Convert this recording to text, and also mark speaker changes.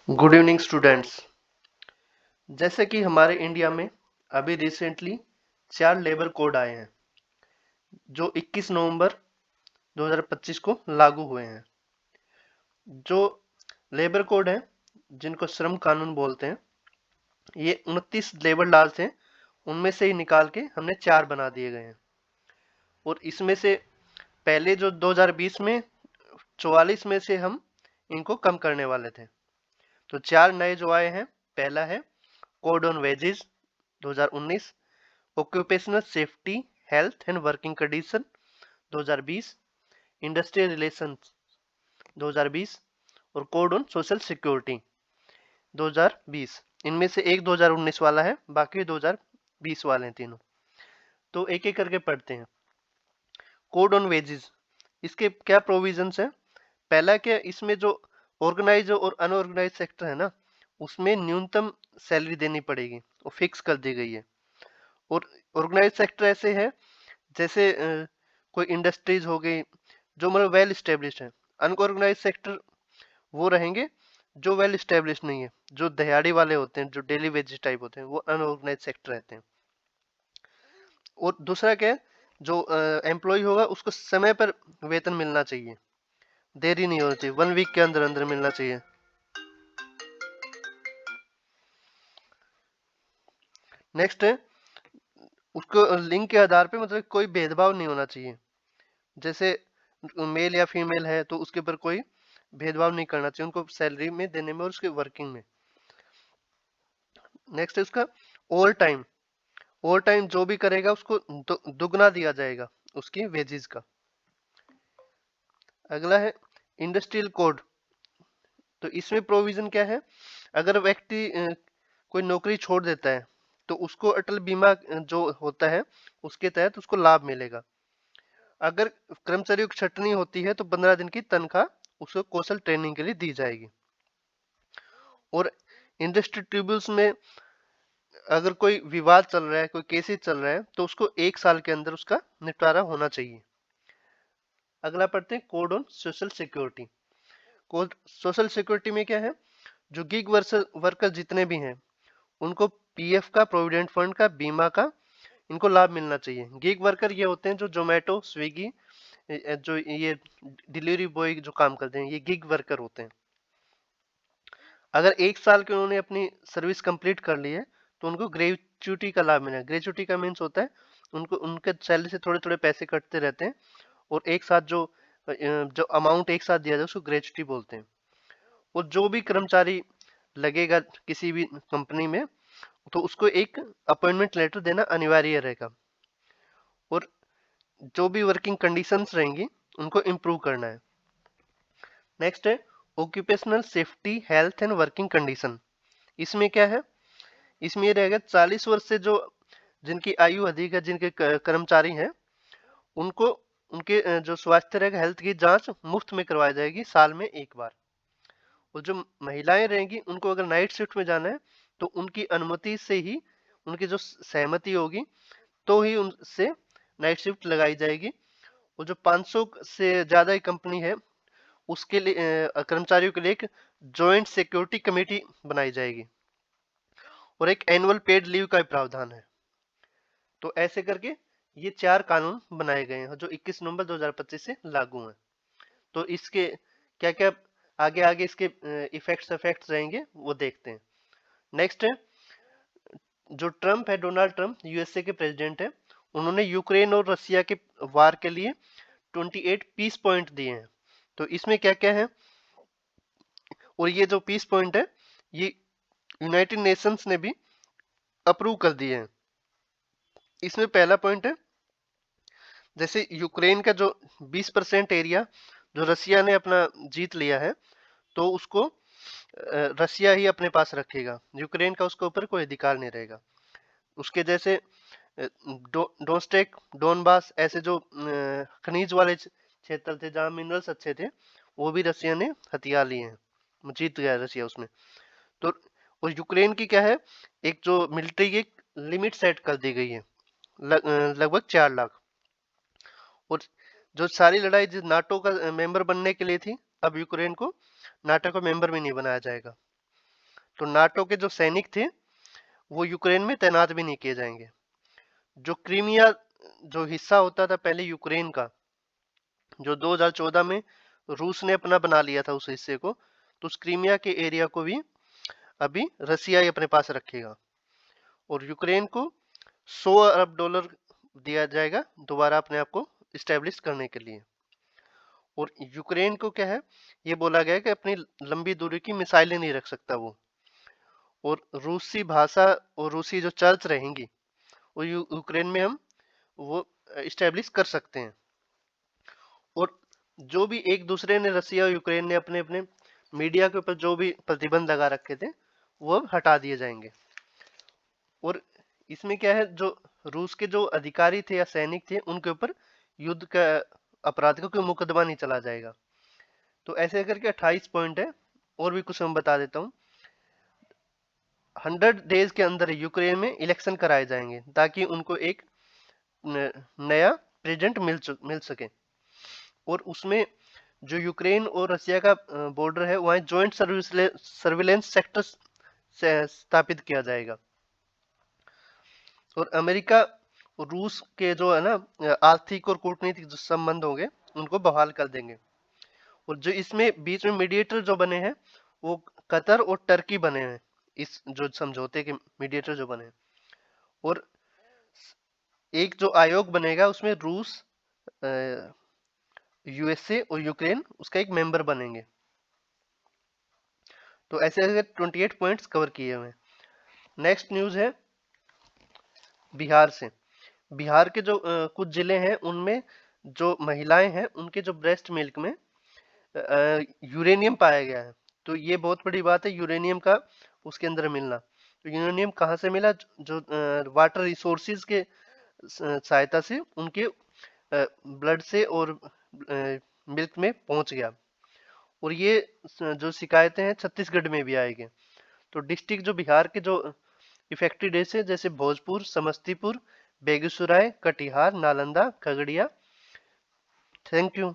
Speaker 1: Good evening students. जैसे कि हमारे इंडिया में अभी रिसेंटली 4 लेबर कोड आए हैं जो 21 नवंबर 2025 को लागू हुए हैं। जो लेबर कोड हैं जिनको श्रम कानून बोलते हैं, ये 29 लेबर लॉज हैं, उनमें से ही निकाल के हमने 4 बना दिए गए हैं। और इसमें से पहले जो 2020 में 44 में से हम इनको कम करने वाले थे। तो 4 नए जो आए हैं, पहला है code on wages 2019, occupational safety health and working condition 2020, industrial relations 2020 और कोड ऑन सोशल सिक्योरिटी 2020। इनमें से एक 2019 वाला है, बाकी 2020 वाले हैं तीनों। तो एक एक करके पढ़ते हैं। कोड ऑन वेजेस, इसके क्या प्रोविजंस है? पहला क्या, इसमें जो ऑर्गेनाइज और अनऑर्गेनाइज सेक्टर है ना, उसमें न्यूनतम सैलरी देनी पड़ेगी, वो फिक्स कर दी गई है। और ऑर्गेनाइज सेक्टर ऐसे है जैसे कोई इंडस्ट्रीज हो गई जो मतलब वेल स्टेब्लिश्ड है। अनऑर्गेनाइज सेक्टर वो रहेंगे जो वेल स्टेब्लिश्ड नहीं है, जो दिहाड़ी वाले होते हैं, जो डेली वेजेस टाइप होते हैं, वो अनऑर्गेनाइज सेक्टर रहते हैं। और दूसरा क्या है, जो एम्प्लॉय होगा उसको समय पर वेतन मिलना चाहिए, देरी नहीं होनी चाहिए, 1 वीक के अंदर अंदर मिलना चाहिए। नेक्स्ट है, उसको लिंग के आधार पे मतलब कोई भेदभाव नहीं होना चाहिए। जैसे मेल या फीमेल है तो उसके ऊपर कोई भेदभाव नहीं करना चाहिए उनको सैलरी में देने में और उसके वर्किंग में। नेक्स्ट है उसका ओवर टाइम। ओवर टाइम जो भी करेगा उसको दुगना दिया जाएगा उसकी वेजेस का। अगला है इंडस्ट्रियल कोड। तो इसमें प्रोविजन क्या है, अगर व्यक्ति कोई नौकरी छोड़ देता है तो उसको अटल बीमा जो होता है उसके तहत उसको लाभ मिलेगा। अगर कर्मचारियों की छटनी होती है तो 15 दिन की तनख्वाह उसको कौशल ट्रेनिंग के लिए दी जाएगी। और इंडस्ट्री ट्रिब्यूनल्स में अगर कोई विवाद चल रहा है, कोई केसेस चल रहा है, तो उसको 1 साल के अंदर उसका निपटारा होना चाहिए। अगला पढ़ते हैं code on social security. Code social security में क्या है, जो गिग वर्कर जितने भी हैं उनको पीएफ का, प्रोविडेंट फंड का, बीमा का इनको लाभ मिलना चाहिए। गिग वर्कर ये होते हैं जो जोमेटो, स्विगी, जो ये डिलीवरी बॉय जो काम करते हैं, ये गिग वर्कर होते हैं। अगर 1 साल के उन्होंने अपनी सर्विस कंप्लीट कर ली है तो उनको ग्रेचुटी का लाभ मिलेगा। ग्रेचुटी का मीन्स होता है उनको उनके सैलरी से थोड़े थोड़े पैसे कटते रहते हैं और एक साथ जो अमाउंट एक साथ दिया जाए उसको ग्रेचुटी बोलते हैं। और जो भी कर्मचारी लगेगा किसी भी कंपनी में तो उसको एक अपॉइंटमेंट लेटर देना अनिवार्य रहेगा। और जो भी वर्किंग कंडीशंस रहेंगी उनको इम्प्रूव करना है। नेक्स्ट है occupational safety health and working condition. इसमें क्या है, इसमें ये रहेगा 40 वर्ष से जो जिनकी आयु अधिक है, जिनके कर्मचारी हैं, उनको उनके जो स्वास्थ्य रहेगा, हेल्थ की जांच मुफ्त में करवाई जाएगी साल में एक बार। और जो महिलाएं रहेंगी उनको अगर नाइट शिफ्ट में जाना है तो उनकी अनुमति से ही, उनकी जो सहमति होगी तो ही उनसे नाइट शिफ्ट लगाई जाएगी। और जो 500 से ज्यादा ही कंपनी है उसके लिए कर्मचारियों के लिए एक जॉइंट सिक्योरिटी कमेटी बनाई जाएगी और एक एनुअल पेड लीव का प्रावधान है। तो ऐसे करके ये 4 कानून बनाए गए हैं जो 21 नवंबर 2025 से लागू हैं। तो इसके क्या क्या आगे आगे इसके इफेक्ट्स रहेंगे वो देखते हैं। नेक्स्ट है, जो ट्रम्प है, डोनाल्ड ट्रम्प यूएसए के प्रेसिडेंट है, उन्होंने यूक्रेन और रसिया के वार के लिए 28 पीस पॉइंट दिए हैं। तो इसमें क्या क्या है, और ये जो पीस पॉइंट है ये यूनाइटेड नेशंस ने भी अप्रूव कर दिए हैं। इसमें पहला पॉइंट है, जैसे यूक्रेन का जो 20% एरिया जो रसिया ने अपना जीत लिया है तो उसको रसिया ही अपने पास रखेगा, यूक्रेन का उसके ऊपर कोई अधिकार नहीं रहेगा। उसके जैसे डोस्टेक, डोनबास, ऐसे जो खनिज वाले क्षेत्र थे जहाँ मिनरल्स अच्छे थे, वो भी रसिया ने हथियार लिए हैं, जीत गया रसिया उसमें। तो और यूक्रेन की क्या है, एक जो मिलिट्री की लिमिट सेट कर दी गई है, लगभग 4 लाख। और जो सारी लड़ाई जो नाटो का मेंबर बनने के लिए थी, अब यूक्रेन को नाटो का मेंबर भी नहीं बनाया जाएगा। तो नाटो के जो सैनिक थे वो यूक्रेन में तैनात भी नहीं किए जाएंगे। जो क्रीमिया जो हिस्सा होता था पहले यूक्रेन का, जो 2014 में रूस ने अपना बना लिया था उस हिस्से को, तो उस क्रीमिया के एरिया को भी अभी रसिया ही अपने पास रखेगा। और यूक्रेन को 100 अरब डॉलर दिया जाएगा दोबारा अपने आप को इस्टेब्लिश करने के लिए। और यूक्रेन को क्या है, ये बोला गया है कि अपनी लंबी दूरी की मिसाइलें नहीं रख सकता वो। और रूसी भाषा और रूसी जो चर्च रहेंगी वो यूक्रेन में हम वो इस्टेब्लिश कर सकते हैं। और जो भी एक दूसरे ने, रसिया और यूक्रेन ने अपने अपने मीडिया के ऊपर जो भी प्रतिबंध लगा रखे थे वो अब हटा दिए जाएंगे। और इसमें क्या है, जो रूस के जो अधिकारी थे या सैनिक थे उनके ऊपर युद्ध का अपराध का कोई मुकदमा नहीं चला जाएगा। तो ऐसे करके 28 पॉइंट है। और भी कुछ मैं बता देता हूँ। 100 डेज के अंदर यूक्रेन में इलेक्शन कराए जाएंगे ताकि उनको एक नया प्रेसिडेंट मिल सके। और उसमें जो यूक्रेन और रसिया का बॉर्डर है वहाँ ज्वाइंट सर्विलेंस सेक्टर स्थापित किया जाएगा। और अमेरिका और रूस के जो है ना आर्थिक और कूटनीतिक जो संबंध होंगे उनको बहाल कर देंगे। और जो इसमें बीच में मीडिएटर जो बने हैं वो कतर और टर्की बने हैं, इस जो समझौते के मीडिएटर जो बने हैं। और एक जो आयोग बनेगा उसमें रूस, यूएसए और यूक्रेन उसका एक मेंबर बनेंगे। तो ऐसे ऐसे 28 पॉइंट्स कवर किए हुए हैं। नेक्स्ट न्यूज है बिहार से। बिहार के जो कुछ जिले हैं उनमें जो महिलाएं हैं उनके जो ब्रेस्ट मिल्क में यूरेनियम पाया गया है। तो ये बहुत बड़ी बात है यूरेनियम का उसके अंदर मिलना। तो यूरेनियम कहाँ से मिला, जो वाटर रिसोर्सेज के सहायता से उनके ब्लड से और मिल्क में पहुंच गया। और ये जो शिकायतें हैं छत्तीसगढ़ में भी आएगी। तो डिस्ट्रिक्ट जो बिहार के जो इफेक्टेड है जैसे भोजपुर, समस्तीपुर, बेगूसराय, कटिहार, नालंदा, खगड़िया। Thank you.